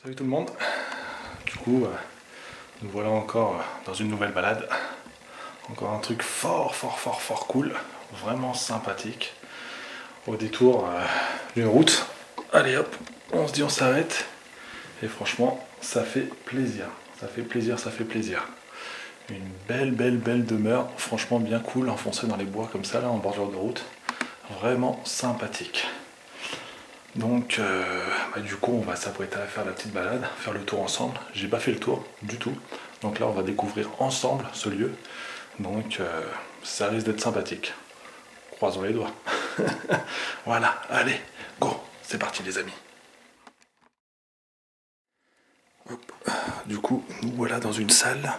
Salut tout le monde. Du coup, nous voilà encore dans une nouvelle balade. Encore un truc fort cool, vraiment sympathique. Au détour d'une route. Allez hop, on se dit on s'arrête. Et franchement, ça fait plaisir. Ça fait plaisir. Une belle demeure, franchement bien cool, enfoncée dans les bois comme ça là, en bordure de route. Vraiment sympathique. Donc du coup on va s'apprêter à faire la petite balade, faire le tour ensemble. J'ai pas fait le tour du tout, donc là on va découvrir ensemble ce lieu. Donc ça risque d'être sympathique. Croisons les doigts. Voilà, allez, go, c'est parti les amis. Hop. Du coup nous voilà dans une salle,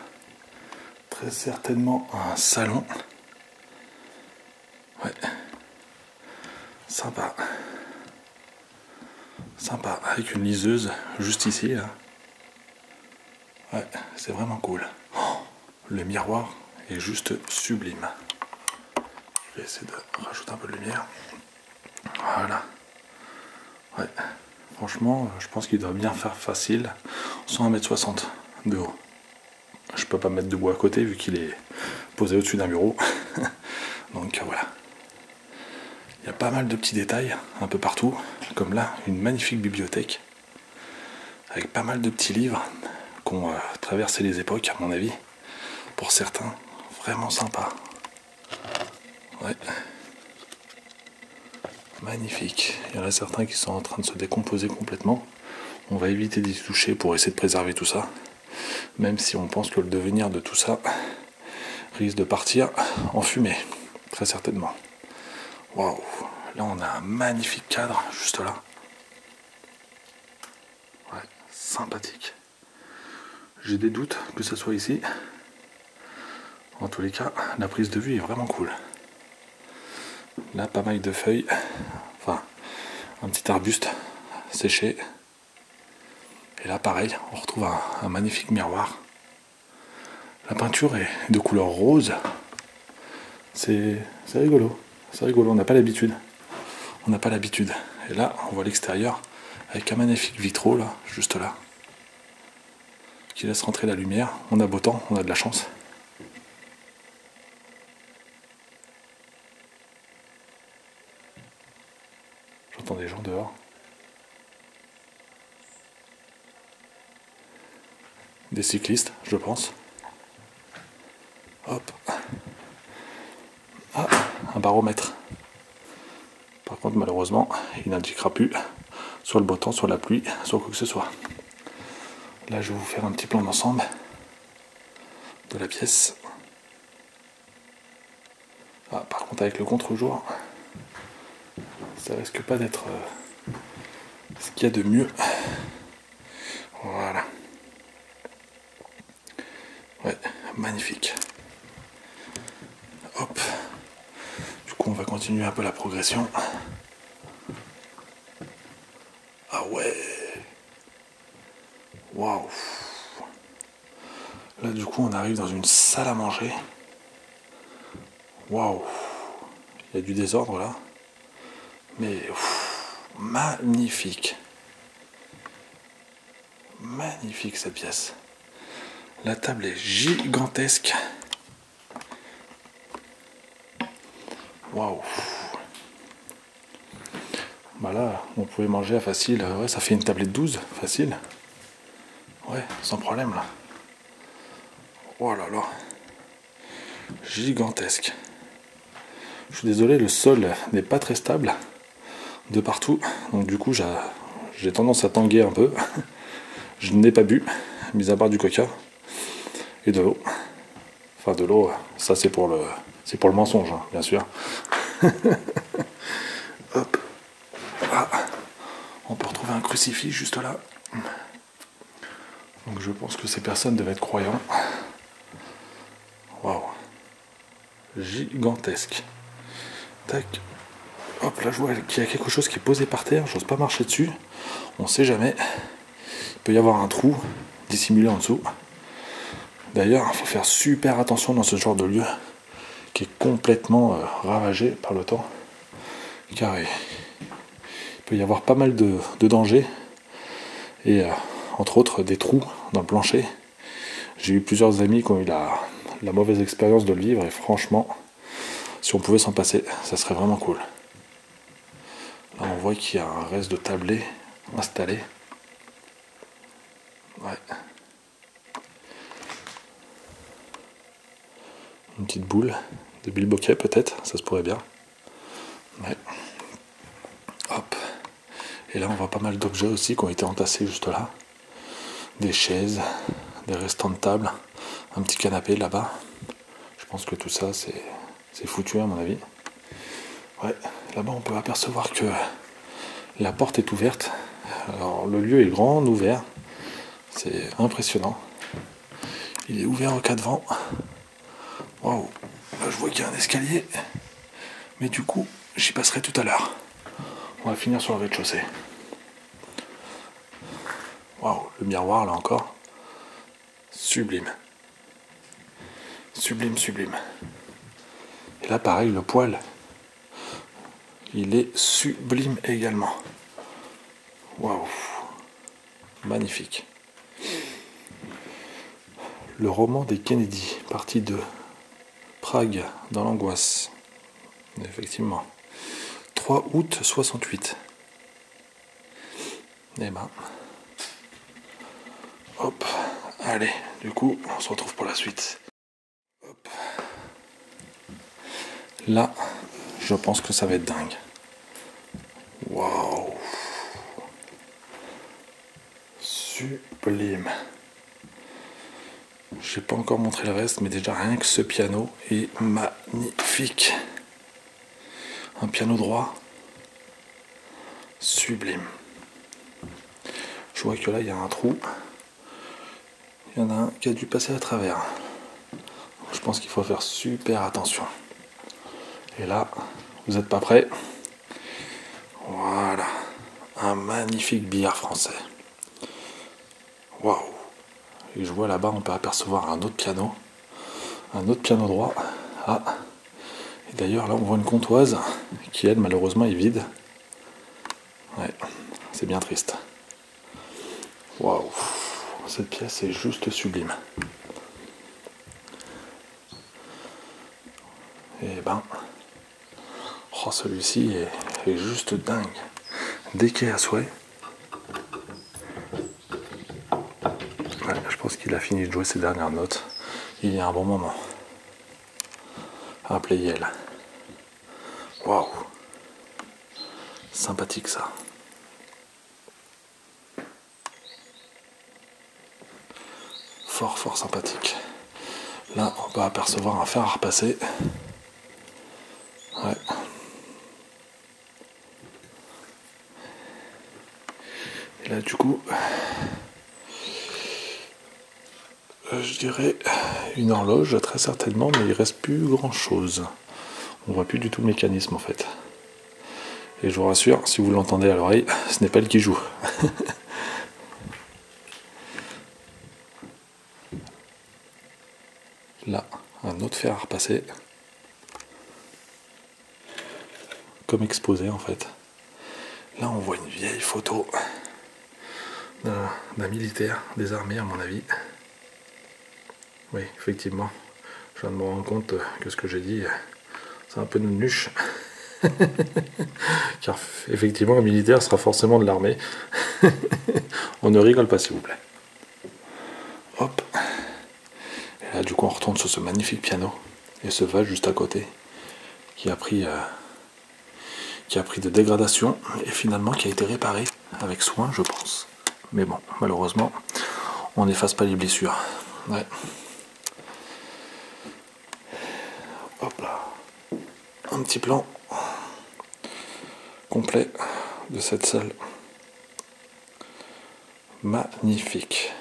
très certainement un salon. Ouais, sympa, avec une liseuse juste ici là. Ouais, c'est vraiment cool. Oh, le miroir est juste sublime. Je vais essayer de rajouter un peu de lumière. Voilà. Ouais, franchement, je pense qu'il doit bien faire facile 100 m de haut. Je peux pas me mettre debout à côté vu qu'il est posé au-dessus d'un bureau. Donc voilà. Il y a pas mal de petits détails un peu partout. Comme là, une magnifique bibliothèque avec pas mal de petits livres qui ont traversé les époques, à mon avis. Pour certains, vraiment sympa. Ouais. Magnifique. Il y en a certains qui sont en train de se décomposer complètement. On va éviter d'y toucher pour essayer de préserver tout ça. Même si on pense que le devenir de tout ça risque de partir en fumée. Très certainement. Waouh. Là on a un magnifique cadre juste là. Ouais, sympathique. J'ai des doutes que ce soit ici. En tous les cas, la prise de vue est vraiment cool. Là, pas mal de feuilles. Enfin, un petit arbuste séché. Et là, pareil, on retrouve un magnifique miroir. La peinture est de couleur rose. C'est rigolo. C'est rigolo, on n'a pas l'habitude. Et là, on voit l'extérieur avec un magnifique vitraux, là, juste là, qui laisse rentrer la lumière. On a beau temps, on a de la chance. J'entends des gens dehors. Des cyclistes, je pense. Hop. Ah, un baromètre. Par contre, malheureusement, il n'indiquera plus soit le beau temps, soit la pluie, soit quoi que ce soit. Là, je vais vous faire un petit plan d'ensemble de la pièce. Ah, par contre, avec le contre-jour, ça risque pas d'être ce qu'il y a de mieux. Voilà. Ouais, magnifique. Hop. Du coup, on va continuer un peu la progression. Ah ouais. Waouh. Là, du coup, on arrive dans une salle à manger. Waouh. Il y a du désordre là. Mais magnifique. Magnifique cette pièce. La table est gigantesque. Waouh. Bah là, on pouvait manger à facile. Ouais, ça fait une tablette 12, facile. Ouais, sans problème là. Oh là là. Gigantesque. Je suis désolé, le sol n'est pas très stable de partout. Donc du coup, j'ai tendance à tanguer un peu. Je n'ai pas bu, mis à part du coca et de l'eau. Enfin de l'eau, ça c'est pour le mensonge, hein, bien sûr. Hop. Ah. On peut retrouver un crucifix juste là. Donc je pense que ces personnes devaient être croyants. Waouh. Gigantesque. Tac. Hop, là je vois qu'il y a quelque chose qui est posé par terre. J'ose pas marcher dessus. On sait jamais. Il peut y avoir un trou dissimulé en dessous. D'ailleurs, il faut faire super attention dans ce genre de lieu qui est complètement ravagé par le temps. Car il peut y avoir pas mal de dangers. Et entre autres des trous dans le plancher. J'ai eu plusieurs amis qui ont eu la mauvaise expérience de le vivre et franchement, si on pouvait s'en passer, ça serait vraiment cool. Là on voit qu'il y a un reste de tablé installé. Ouais. Une petite boule de bilboquet peut-être, ça se pourrait bien. Ouais. Hop. Et là on voit pas mal d'objets aussi qui ont été entassés juste là. Des chaises, des restants de table, un petit canapé là-bas. Je pense que tout ça c'est foutu à mon avis. Ouais, là-bas on peut apercevoir que la porte est ouverte. Alors le lieu est grand, ouvert. C'est impressionnant. Il est ouvert au cas de vent. Waouh, là je vois qu'il y a un escalier. Mais du coup, j'y passerai tout à l'heure. On va finir sur le rez-de-chaussée. Waouh, le miroir là encore. Sublime. Sublime, sublime. Et là pareil, le poêle. Il est sublime également. Waouh. Magnifique. Le roman des Kennedy, partie 2. Prague, dans l'angoisse. Effectivement. 3 août 68. Eh ben. Hop. Allez, du coup, on se retrouve pour la suite. Hop. Là, je pense que ça va être dingue. Waouh. Sublime. Je n'ai pas encore montré le reste, mais déjà rien que ce piano est magnifique. Un piano droit. Sublime. Je vois que là il y a un trou. Il y en a un qui a dû passer à travers. Je pense qu'il faut faire super attention. Et là, vous n'êtes pas prêts? Voilà. Un magnifique billard français. Waouh. Et je vois là-bas, on peut apercevoir un autre piano droit. Ah. Et d'ailleurs, là, on voit une comptoise qui, elle, malheureusement, est vide. Ouais, c'est bien triste. Waouh. Cette pièce est juste sublime. Et ben, oh, celui-ci est juste dingue. Déqué à souhait. Ouais, je pense qu'il a fini de jouer ses dernières notes. Il y a un bon moment. Un Pleyel. Waouh. Sympathique ça. Fort fort sympathique. Là on peut apercevoir un fer à repasser. Ouais. Et là du coup, je dirais une horloge très certainement, mais il reste plus grand chose. On voit plus du tout le mécanisme en fait. Et je vous rassure, si vous l'entendez à l'oreille, ce n'est pas elle qui joue. Là, un autre fer à repasser. Comme exposé en fait. Là on voit une vieille photo d'un militaire des armées à mon avis. Oui, effectivement. Je viens de me rendre compte que ce que j'ai dit, c'est un peu de nuche. Car effectivement, un militaire sera forcément de l'armée. On ne rigole pas, s'il vous plaît. Hop. Et là, du coup, on retourne sur ce magnifique piano. Et ce vase juste à côté, qui a pris de dégradation et finalement qui a été réparé avec soin, je pense. Mais bon, malheureusement, on n'efface pas les blessures. Ouais. Hop là. Un petit plan complet de cette salle. Magnifique.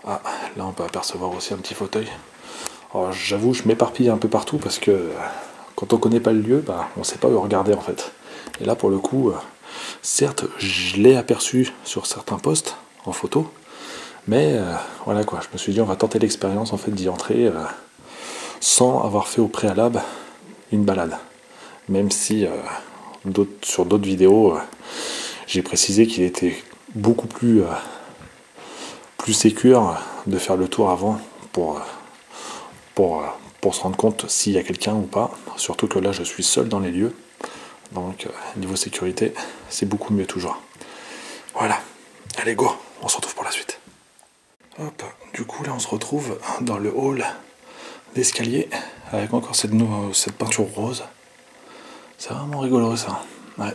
Ah, là on peut apercevoir aussi un petit fauteuil. Alors j'avoue, je m'éparpille un peu partout parce que quand on connaît pas le lieu, bah, on sait pas où regarder en fait. Et là pour le coup, certes, je l'ai aperçu sur certains postes en photo, mais voilà quoi, je me suis dit on va tenter l'expérience en fait d'y entrer sans avoir fait au préalable une balade. Même si sur d'autres vidéos, j'ai précisé qu'il était beaucoup plus sécure de faire le tour avant pour se rendre compte s'il y a quelqu'un ou pas. Surtout que là, je suis seul dans les lieux. Donc, niveau sécurité, c'est beaucoup mieux toujours. Voilà. Allez, go. On se retrouve pour la suite. Hop. Du coup, là, on se retrouve dans le hall d'escalier avec encore cette peinture rose. C'est vraiment rigolo, ça. Ouais.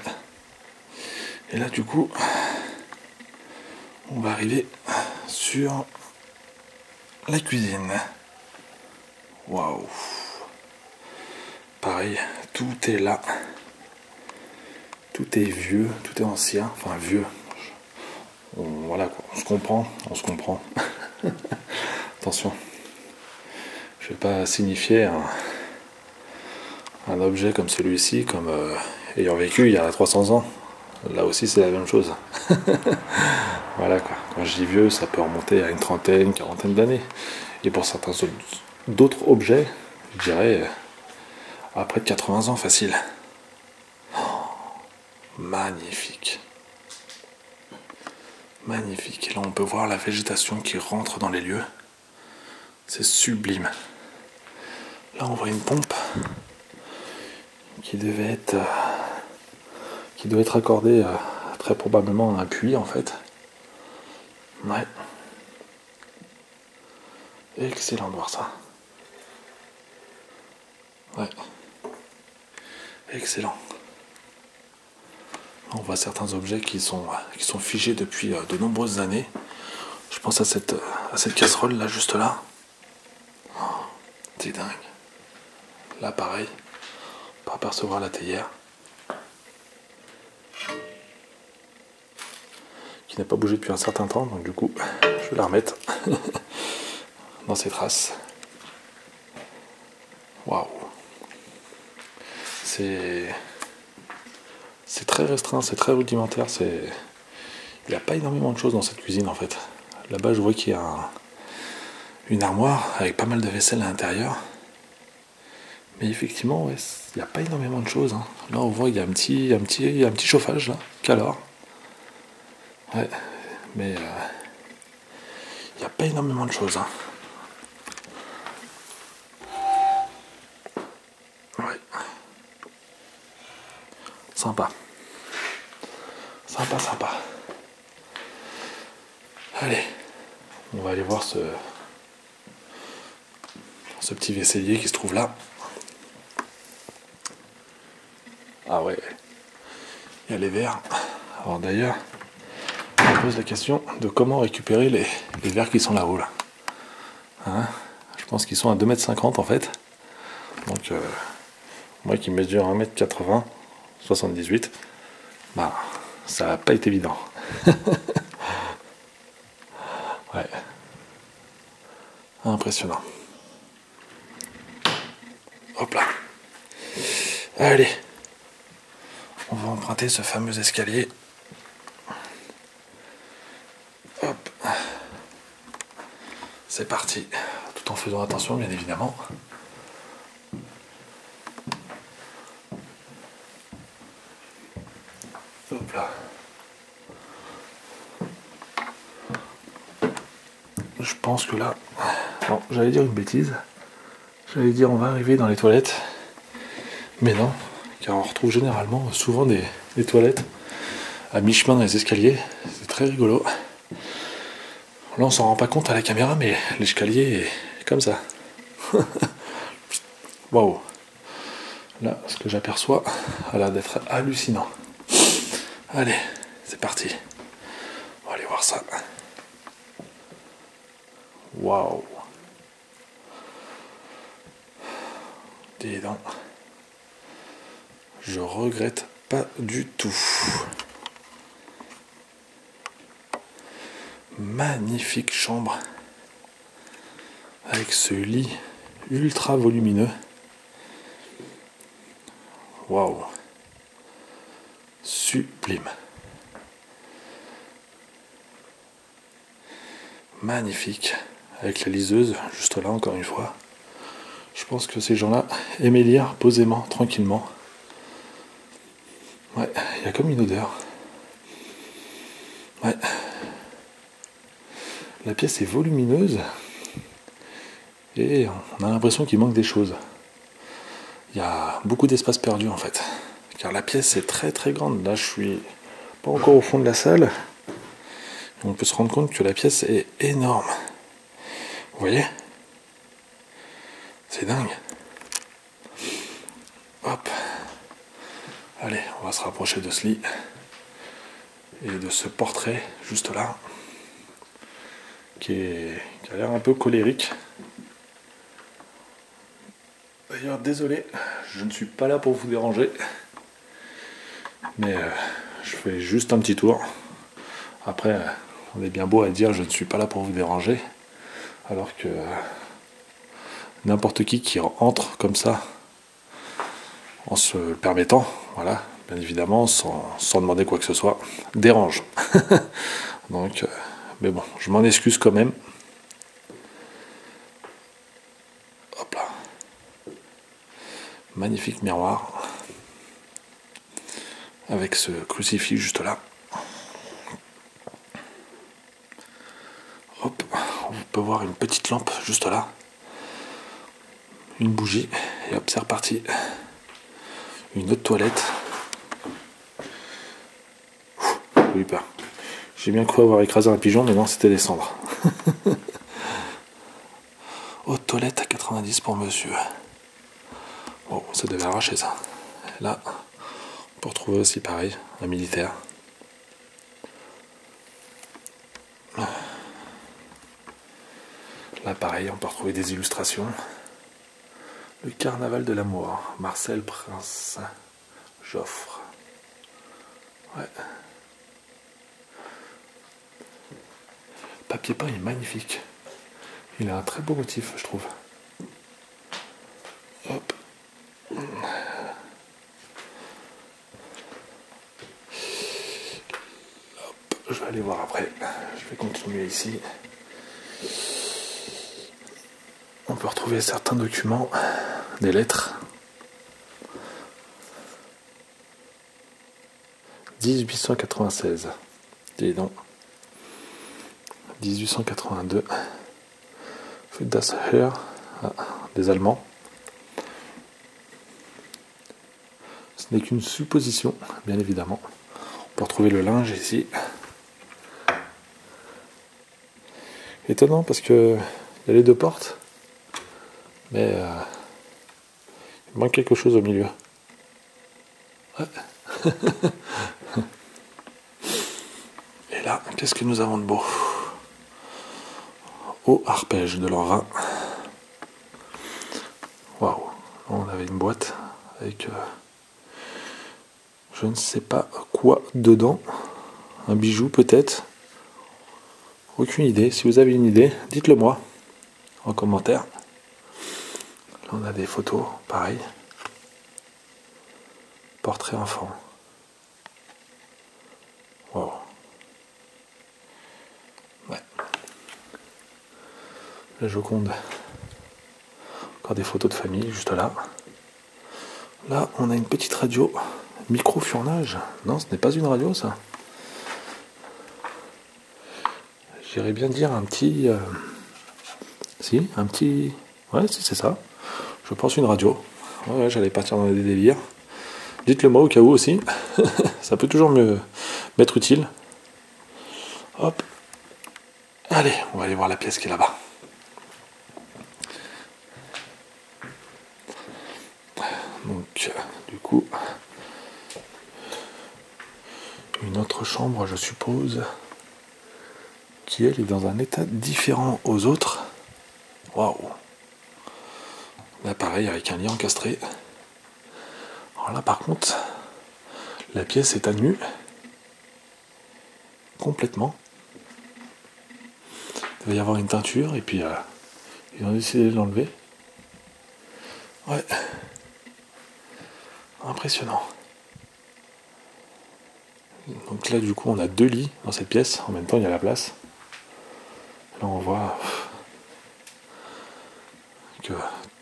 Et là, du coup, on va arriver sur la cuisine. Waouh. Pareil, tout est là. Tout est vieux, tout est ancien. Enfin, vieux. Voilà quoi, on se comprend. Attention. Je vais pas signifier un objet comme celui-ci comme ayant vécu il y a 300 ans. Là aussi, c'est la même chose. Voilà quoi. Quand je dis vieux, ça peut remonter à une trentaine, quarantaine d'années. Et pour certains d'autres objets, je dirais à près de 80 ans facile. Oh, magnifique. Magnifique. Et là, on peut voir la végétation qui rentre dans les lieux. C'est sublime. Là, on voit une pompe qui doit être accordée très probablement à un puits en fait. Ouais. Excellent de voir ça. Ouais. Excellent. On voit certains objets qui sont figés depuis de nombreuses années. Je pense à cette casserole là, juste là. Oh, c'est dingue. Là, pareil. On peut apercevoir la théière. Qui n'a pas bougé depuis un certain temps, donc du coup, je vais la remettre dans ses traces. Waouh. C'est très restreint, c'est très rudimentaire. Il n'y a pas énormément de choses dans cette cuisine en fait. Là-bas, je vois qu'il y a une armoire avec pas mal de vaisselle à l'intérieur. Mais effectivement, ouais, il n'y a pas énormément de choses. Hein. Là, on voit qu'il y a un petit chauffage là, qu'alors. Ouais, mais il n'y a pas énormément de choses. Hein. Ouais. Sympa. Sympa. Allez, on va aller voir ce petit vaisselier qui se trouve là. Ah ouais, il y a les verres. Alors d'ailleurs, on me pose la question de comment récupérer les verres qui sont là-haut. Là. Hein, je pense qu'ils sont à 2,50 m en fait. Donc moi qui mesure 1,80 m, 78, bah ça n'a pas été évident. Ouais. Impressionnant. Hop là. Allez. On va emprunter ce fameux escalier. Hop. C'est parti. Tout en faisant attention, bien évidemment. Hop là. Je pense que là... Non, j'allais dire une bêtise. J'allais dire on va arriver dans les toilettes. Mais non. Car on retrouve généralement souvent des toilettes à mi-chemin dans les escaliers. C'est très rigolo. Là on s'en rend pas compte à la caméra, mais l'escalier est comme ça. Waouh. Là, ce que j'aperçois a l'air d'être hallucinant. Allez, c'est parti. On va aller voir ça. Waouh. Dis donc. Je regrette pas du tout. Magnifique chambre. Avec ce lit ultra volumineux. Waouh. Sublime. Magnifique. Avec la liseuse, juste là encore une fois. Je pense que ces gens-là aimaient lire posément, tranquillement. Ouais, il y a comme une odeur. Ouais. La pièce est volumineuse et on a l'impression qu'il manque des choses. Il y a beaucoup d'espace perdu en fait, car la pièce est très très grande. Là je suis pas encore au fond de la salle. On peut se rendre compte que la pièce est énorme. Vous voyez? C'est dingue. Hop. Allez, on va se rapprocher de ce lit et de ce portrait juste là, qui a l'air un peu colérique. D'ailleurs, désolé, je ne suis pas là pour vous déranger, mais je fais juste un petit tour. Après, on est bien beau à dire je ne suis pas là pour vous déranger, alors que n'importe qui entre comme ça, en se le permettant, voilà, bien évidemment, sans demander quoi que ce soit, dérange. Donc, mais bon, je m'en excuse quand même. Hop là. Magnifique miroir. Avec ce crucifix juste là. Hop, on peut voir une petite lampe juste là. Une bougie. Et hop, c'est reparti. Une autre toilette. J'ai eu peur. J'ai bien cru avoir écrasé un pigeon, mais non, c'était des cendres. Autre toilette à 90 pour monsieur. Bon, ça devait arracher ça. Et là, on peut retrouver aussi pareil, un militaire. Là, pareil, on peut retrouver des illustrations. Le carnaval de l'amour, Marcel Prince Joffre. Ouais. Le papier peint est magnifique. Il a un très beau motif, je trouve. Hop. Hop, je vais aller voir après. Je vais continuer ici. On peut retrouver certains documents, des lettres. 1896. Dis donc. 1882. Für das Heer, des Allemands. Ce n'est qu'une supposition, bien évidemment. On peut retrouver le linge ici. Étonnant parce que il y a les deux portes, mais il manque quelque chose au milieu. Ouais. Et là, qu'est-ce que nous avons de beau? Au arpège de l'an 20. Waouh, on avait une boîte avec je ne sais pas quoi dedans. Un bijou peut-être. Aucune idée. Si vous avez une idée, dites-le moi en commentaire. Là, on a des photos, pareil. Portrait enfant. Waouh. Ouais. La Joconde. Encore des photos de famille juste là. Là, on a une petite radio. Micro-furnage. Non, ce n'est pas une radio, ça. J'irais bien dire un petit... Si, un petit... Ouais, si, c'est ça. Je pense une radio. Ouais, j'allais partir dans des délires. Dites-le moi au cas où aussi. Ça peut toujours m'être utile. Hop. Allez, on va aller voir la pièce qui est là-bas. Donc, du coup, une autre chambre, je suppose, qui elle est dans un état différent aux autres. Waouh! Là, pareil, avec un lit encastré. Alors là, par contre, la pièce est à nu. Complètement. Il va y avoir une teinture, et puis ils ont décidé de l'enlever. Ouais. Impressionnant. Donc là, du coup, on a deux lits dans cette pièce. En même temps, il y a la place. Là, on voit que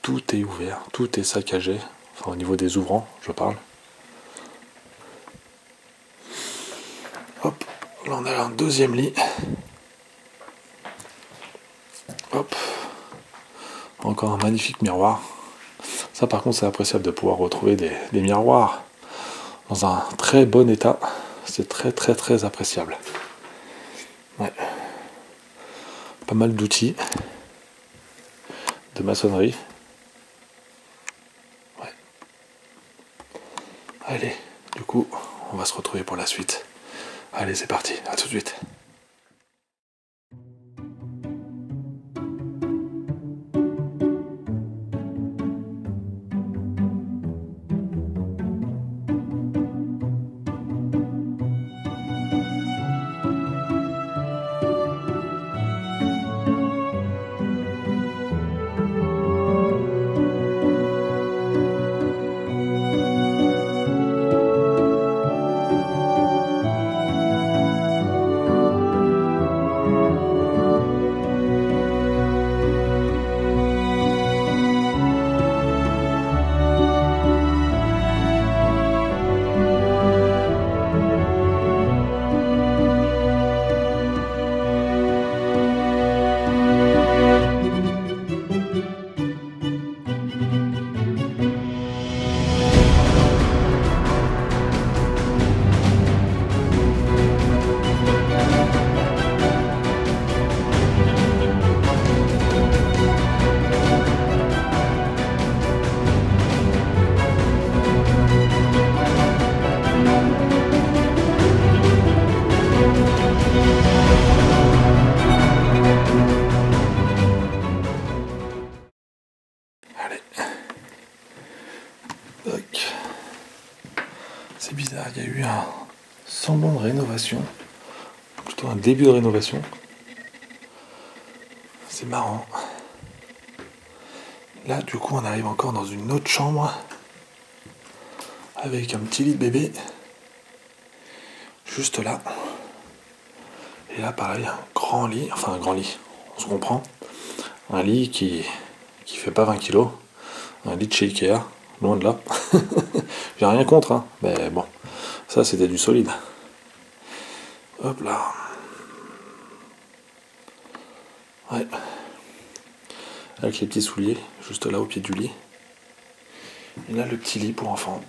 tout est ouvert, tout est saccagé. Enfin, au niveau des ouvrants, je parle. Hop, Là on a un deuxième lit. Hop. Encore un magnifique miroir. Ça par contre c'est appréciable de pouvoir retrouver des miroirs dans un très bon état. C'est très appréciable. Ouais. Pas mal d'outils de maçonnerie. Ouais. Allez, du coup, on va se retrouver pour la suite. Allez, c'est parti, à tout de suite. C'est bizarre, il y a eu un semblant de rénovation, plutôt un début de rénovation. C'est marrant. Là, du coup, on arrive encore dans une autre chambre avec un petit lit de bébé juste là. Et là, pareil, un grand lit, enfin un grand lit, on se comprend. Un lit qui fait pas 20 kilos, un lit de chez Ikea, loin de là. J'ai rien contre, hein, mais bon, ça c'était du solide. Hop là. Ouais. Avec les petits souliers, juste là au pied du lit. Et là le petit lit pour enfants.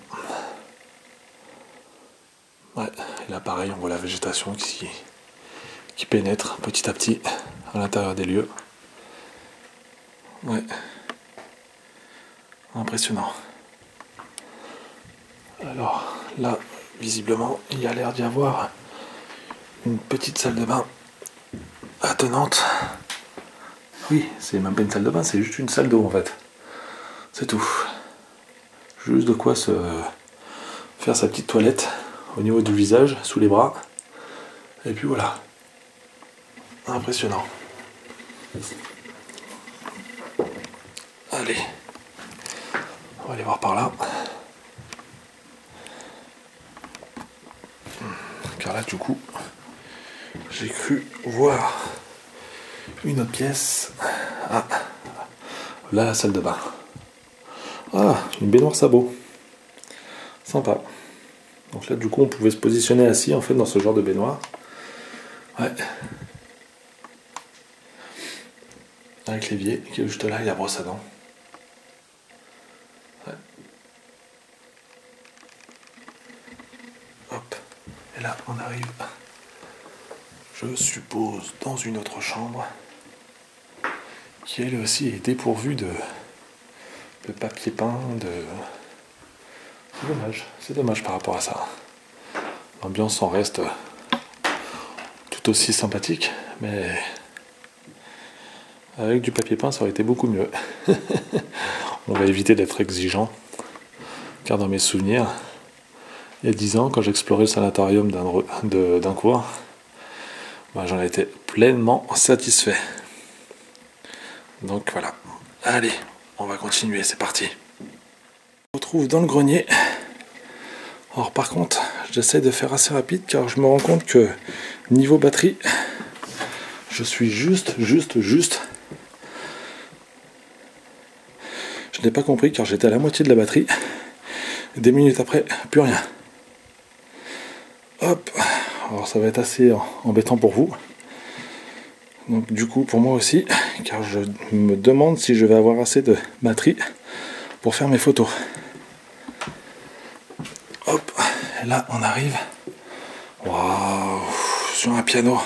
Ouais, et là pareil, on voit la végétation qui pénètre petit à petit à l'intérieur des lieux. Ouais. Impressionnant. Alors là, visiblement, il y a l'air d'y avoir une petite salle de bain attenante. Oui, c'est même pas une salle de bain, c'est juste une salle d'eau en fait. C'est tout. Juste de quoi se faire sa petite toilette au niveau du visage, sous les bras. Et puis voilà. Impressionnant. Allez. On va aller voir par là. Car là, du coup, j'ai cru voir une autre pièce. Ah, là, la salle de bain. Ah, une baignoire sabot. Sympa. Donc là, du coup, on pouvait se positionner assis, en fait, dans ce genre de baignoire. Ouais. Avec l'évier qui est juste là, il y a brosse à dents. Ouais. Hop. Et là, on arrive, je suppose, dans une autre chambre qui, elle aussi, est dépourvue de papier peint, C'est dommage par rapport à ça. L'ambiance en reste tout aussi sympathique, mais avec du papier peint, ça aurait été beaucoup mieux. On va éviter d'être exigeant, car dans mes souvenirs, il y a 10 ans, quand j'explorais le sanatorium d'un cours, j'en étais pleinement satisfait. Donc voilà. Allez, on va continuer, c'est parti. On se retrouve dans le grenier. Alors par contre, j'essaie de faire assez rapide car je me rends compte que niveau batterie, je suis juste. Je n'ai pas compris car j'étais à la moitié de la batterie. Des minutes après, plus rien. Hop, Alors ça va être assez embêtant pour vous. Donc du coup pour moi aussi, car je me demande si je vais avoir assez de batterie pour faire mes photos. Hop, et là on arrive. Waouh, sur un piano.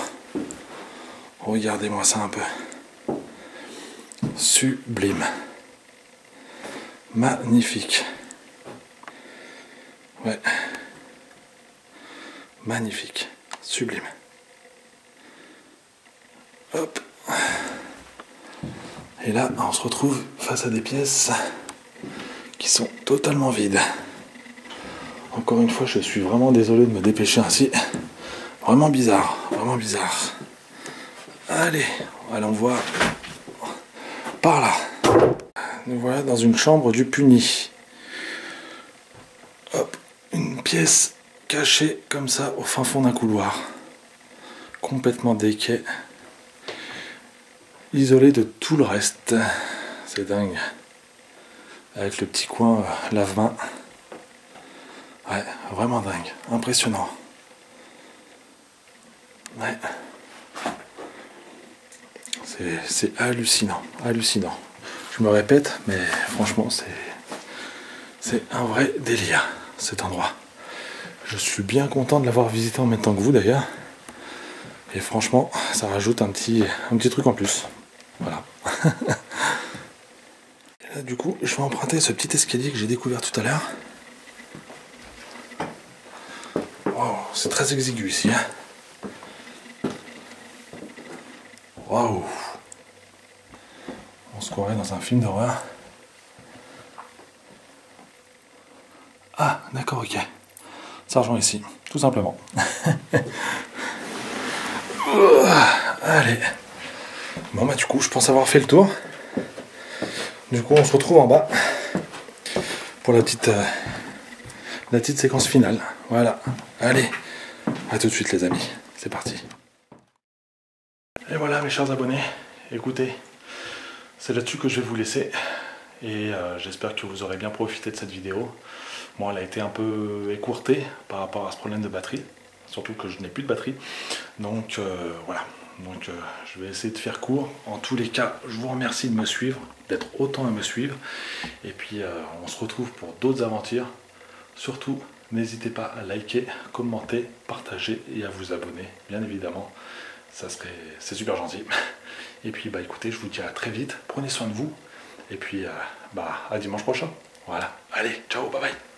Regardez-moi ça un peu. Sublime. Magnifique. Ouais. Magnifique. Sublime. Hop. Et là, on se retrouve face à des pièces qui sont totalement vides. Encore une fois, je suis vraiment désolé de me dépêcher ainsi. Vraiment bizarre, vraiment bizarre. Allez, allons voir par là. Nous voilà dans une chambre du puni. Hop, une pièce cachée comme ça au fin fond d'un couloir. Complètement déquet. Isolé de tout le reste. C'est dingue. Avec le petit coin lave-main. Ouais, vraiment dingue. Impressionnant. Ouais. C'est hallucinant. Hallucinant. Je me répète, mais franchement, c'est un vrai délire, cet endroit. Je suis bien content de l'avoir visité en même temps que vous, d'ailleurs. Et franchement, ça rajoute un petit truc en plus. Voilà. Et là, du coup, je vais emprunter ce petit escalier que j'ai découvert tout à l'heure. Wow, c'est très exigu ici. Waouh. On se croirait dans un film d'horreur. Ah, d'accord, ok. Ça rejoint ici, tout simplement. Allez. Bon bah du coup, je pense avoir fait le tour. Du coup, on se retrouve en bas pour la petite séquence finale. Voilà. Allez, à tout de suite les amis. C'est parti. Et voilà mes chers abonnés. Écoutez, c'est là-dessus que je vais vous laisser. Et j'espère que vous aurez bien profité de cette vidéo. Bon, elle a été un peu écourtée par rapport à ce problème de batterie. Surtout que je n'ai plus de batterie. Donc voilà. Donc je vais essayer de faire court. En tous les cas, je vous remercie de me suivre, d'être autant à me suivre. Et puis on se retrouve pour d'autres aventures. Surtout, n'hésitez pas à liker, commenter, partager et à vous abonner, bien évidemment. C'est super gentil. Et puis bah écoutez, je vous dis à très vite. Prenez soin de vous. Et puis à dimanche prochain. Voilà. Allez, ciao, bye bye.